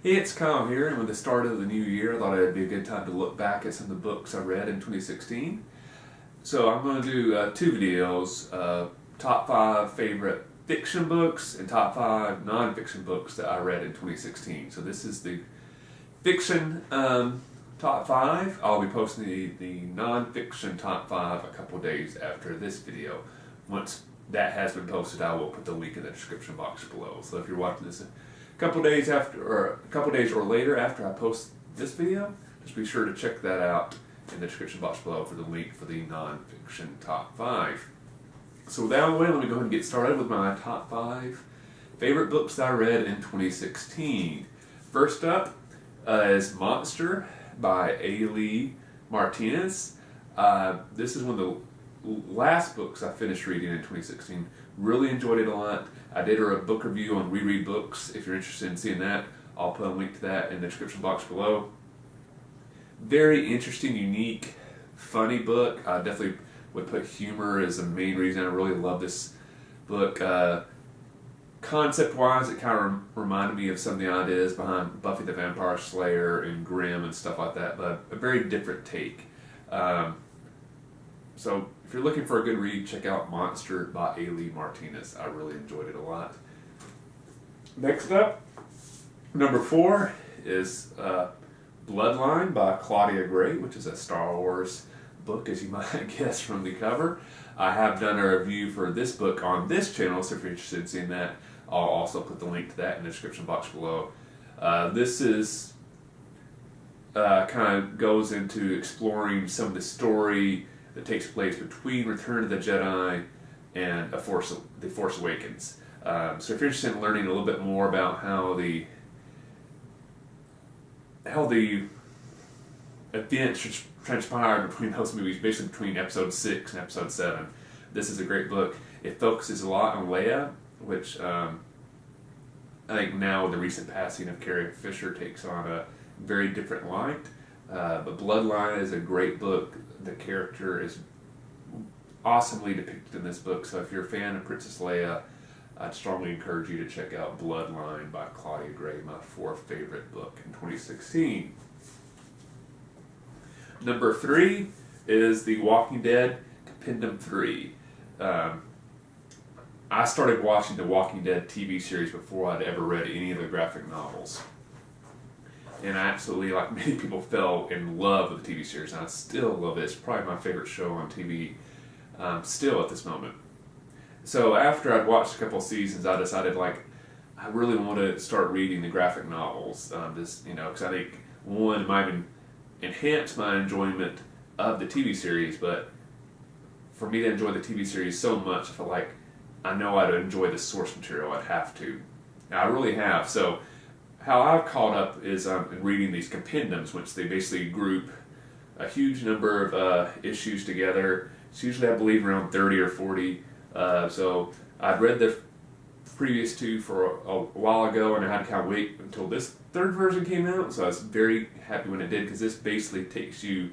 Hey, it's Kyle here, and with the start of the new year, I thought it'd be a good time to look back at some of the books I read in 2016. So I'm going to do two videos, top 5 favorite fiction books and top 5 non-fiction books that I read in 2016. So this is the fiction top 5. I'll be posting the non-fiction top 5 a couple days after this video. Once that has been posted, I will put the link in the description box below. So if you're watching this a couple days after, or a couple days or later after I post this video, just be sure to check that out in the description box below for the link for the non-fiction top 5. So with that out of the way, let me go ahead and get started with my top 5 favorite books that I read in 2016. First up is Monster by A. Lee Martinez. This is one of the last books I finished reading in 2016. Really enjoyed it a lot. I did a book review on Reread Books. If you're interested in seeing that, I'll put a link to that in the description box below. Very interesting, unique, funny book. I definitely would put humor as the main reason I really love this book. Concept-wise, it kind of reminded me of some of the ideas behind Buffy the Vampire Slayer and Grimm and stuff like that, but a very different take. So if you're looking for a good read, check out Monster by A. Lee Martinez. I really enjoyed it a lot. Next up, number 4 is Bloodline by Claudia Gray, which is a Star Wars book, as you might guess from the cover. I have done a review for this book on this channel, so if you're interested in seeing that, I'll also put the link to that in the description box below. This is kind of goes into exploring some of the story that takes place between Return of the Jedi and The Force Awakens. So if you're interested in learning a little bit more about how the events transpired between those movies, basically between Episode 6 and Episode 7, this is a great book. It focuses a lot on Leia, which I think now with the recent passing of Carrie Fisher takes on a very different light. But Bloodline is a great book. The character is awesomely depicted in this book, so if you're a fan of Princess Leia, I'd strongly encourage you to check out Bloodline by Claudia Gray, my 4th favorite book in 2016. Number 3 is The Walking Dead Compendium 3. I started watching the Walking Dead TV series before I'd ever read any of the graphic novels. And I absolutely, like many people, fell in love with the TV series, and I still love it. It's probably my favorite show on TV still at this moment. So after I'd watched a couple of seasons, I decided, I really want to start reading the graphic novels, because I think, one, it might even enhance my enjoyment of the TV series, but for me to enjoy the TV series so much, I felt like I know I'd enjoy the source material. I'd have to. Now, I really have. So how I've caught up is in reading these compendiums, which they basically group a huge number of issues together. It's usually, I believe, around 30 or 40. So I'd read the previous 2 for a while ago, and I had to kind of wait until this 3rd version came out. So I was very happy when it did, because this basically takes you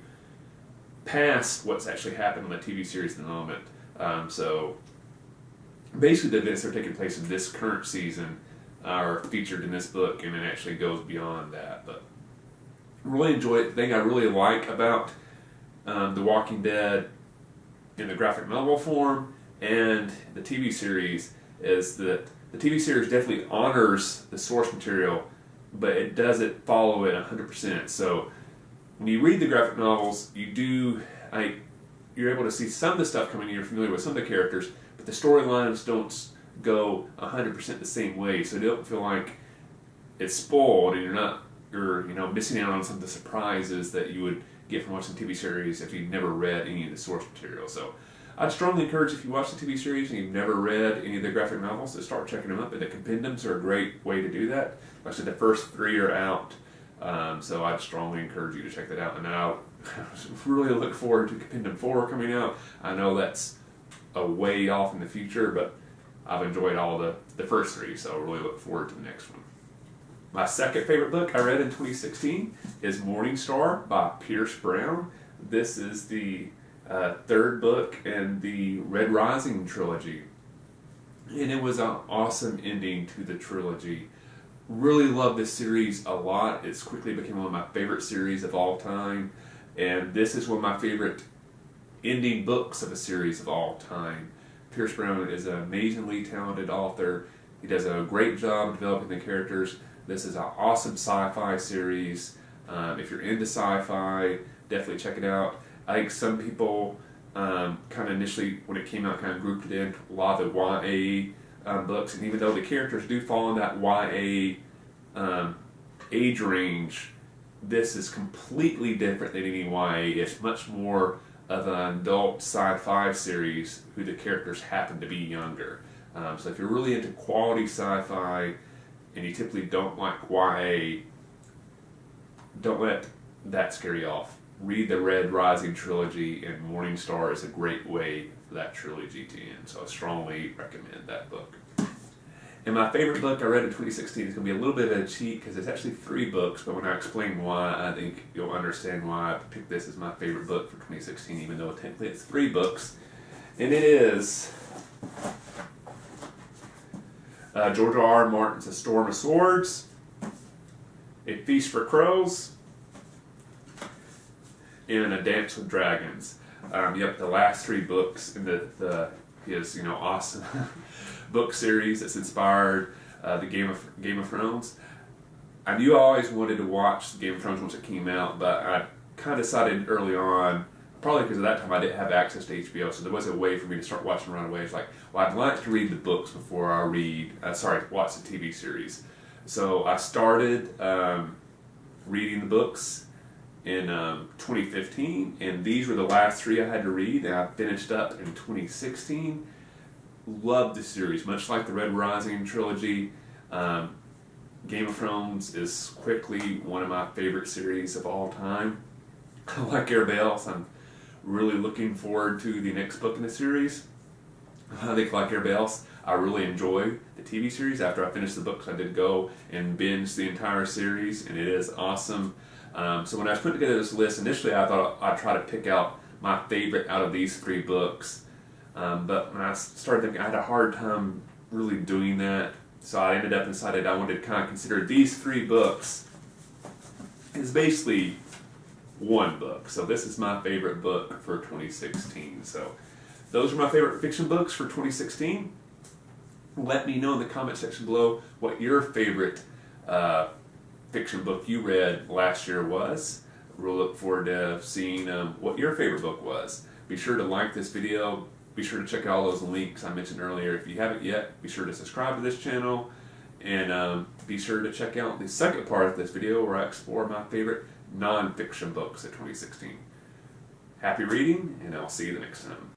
past what's actually happened on the TV series in the moment. So basically the events that are taking place in this current season are featured in this book, and it actually goes beyond that. But I really enjoy it. The thing I really like about The Walking Dead in the graphic novel form and the TV series is that the TV series definitely honors the source material, but it doesn't follow it 100%. So when you read the graphic novels, you're able to see some of the stuff coming in, you're familiar with some of the characters, but the storylines don't go 100% the same way, so you don't feel like it's spoiled, and you're missing out on some of the surprises that you would get from watching the TV series if you've never read any of the source material. So I'd strongly encourage, if you watch the TV series and you've never read any of the graphic novels, to start checking them up, and the compendiums are a great way to do that. Like I said, the first 3 are out, so I'd strongly encourage you to check that out. And I really look forward to Compendium 4 coming out. I know that's a way off in the future, but I've enjoyed all the first 3, so I really look forward to the next one. My 2nd favorite book I read in 2016 is Morning Star by Pierce Brown. This is the 3rd book in the Red Rising Trilogy. And it was an awesome ending to the trilogy. Really love this series a lot. It's quickly become one of my favorite series of all time, and this is one of my favorite ending books of a series of all time. Pierce Brown is an amazingly talented author. He does a great job developing the characters. This is an awesome sci-fi series. If you're into sci-fi, definitely check it out. I think some people kind of initially, when it came out, kind of grouped it in a lot of the YA books, and even though the characters do fall in that YA age range, this is completely different than any YA. It's much more of an adult sci-fi series who the characters happen to be younger. So if you're really into quality sci-fi and you typically don't like YA, don't let that scare you off. Read the Red Rising Trilogy, and Morning Star is a great way for that trilogy to end. So I strongly recommend that book. And my favorite book I read in 2016 is going to be a little bit of a cheat because it's actually 3 books, but when I explain why, I think you'll understand why I picked this as my favorite book for 2016, even though technically it's 3 books. And it is George R.R. Martin's A Storm of Swords, A Feast for Crows, and A Dance with Dragons. Yep, the last 3 books in his awesome book series that's inspired the Game of Thrones. I knew I always wanted to watch the Game of Thrones once it came out, but I kind of decided early on, probably because at that time I didn't have access to HBO, so there wasn't a way for me to start watching right away. It's like, well, I'd like to read the books before I watch the TV series. So I started reading the books in 2015, and these were the last 3 I had to read, and I finished up in 2016. Love the series, much like the Red Rising Trilogy. Game of Thrones is quickly one of my favorite series of all time. Like everybody else, I'm really looking forward to the next book in the series. I think like everybody else, I really enjoy the TV series. After I finished the books, I did go and binge the entire series, and it is awesome. So when I was putting together this list, initially I thought I'd try to pick out my favorite out of these 3 books. But when I started thinking, I had a hard time really doing that. So I ended up decided I wanted to kind of consider these 3 books as basically one book. So this is my favorite book for 2016. So those are my favorite fiction books for 2016. Let me know in the comment section below what your favorite fiction book you read last year was. We'll look forward to seeing what your favorite book was. Be sure to like this video. Be sure to check out all those links I mentioned earlier. If you haven't yet, be sure to subscribe to this channel, and be sure to check out the second part of this video where I explore my favorite non-fiction books of 2016. Happy reading, and I'll see you the next time.